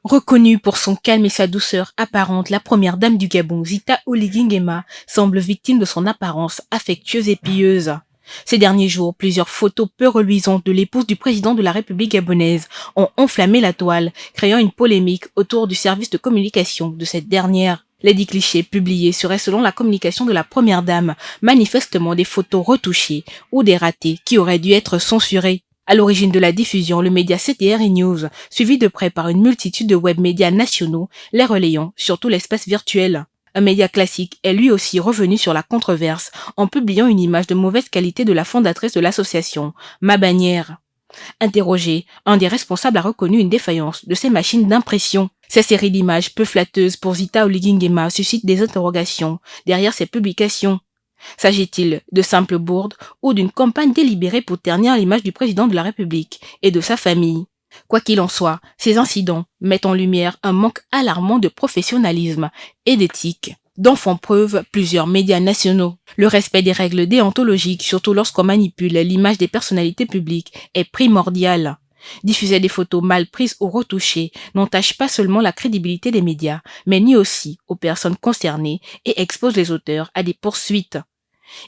Reconnue pour son calme et sa douceur apparente, la première dame du Gabon, Zita Oligui Nguema, semble victime de son apparence affectueuse et pieuse. Ces derniers jours, plusieurs photos peu reluisantes de l'épouse du président de la République gabonaise ont enflammé la toile, créant une polémique autour du service de communication de cette dernière. Les 10 clichés publiés seraient selon la communication de la première dame, manifestement des photos retouchées ou des ratés qui auraient dû être censurés. À l'origine de la diffusion, le média CTRI News, suivi de près par une multitude de web-médias nationaux, les relayant sur tout l'espace virtuel. Un média classique est lui aussi revenu sur la controverse en publiant une image de mauvaise qualité de la fondatrice de l'association, Ma Bannière. Interrogé, un des responsables a reconnu une défaillance de ces machines d'impression. Ces séries d'images peu flatteuses pour Zita Oligui Nguema suscitent des interrogations derrière ces publications. S'agit-il de simples bourdes ou d'une campagne délibérée pour ternir l'image du président de la République et de sa famille? Quoi qu'il en soit, ces incidents mettent en lumière un manque alarmant de professionnalisme et d'éthique dont font preuve plusieurs médias nationaux. Le respect des règles déontologiques, surtout lorsqu'on manipule l'image des personnalités publiques, est primordial. Diffuser des photos mal prises ou retouchées n'entache pas seulement la crédibilité des médias, mais nuit aussi aux personnes concernées et expose les auteurs à des poursuites.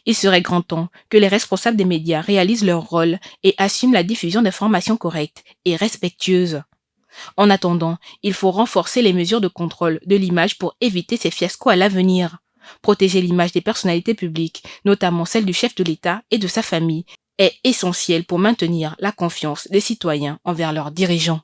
Il serait grand temps que les responsables des médias réalisent leur rôle et assument la diffusion d'informations correctes et respectueuses. En attendant, il faut renforcer les mesures de contrôle de l'image pour éviter ces fiascos à l'avenir. Protéger l'image des personnalités publiques, notamment celle du chef de l'État et de sa famille, est essentiel pour maintenir la confiance des citoyens envers leurs dirigeants.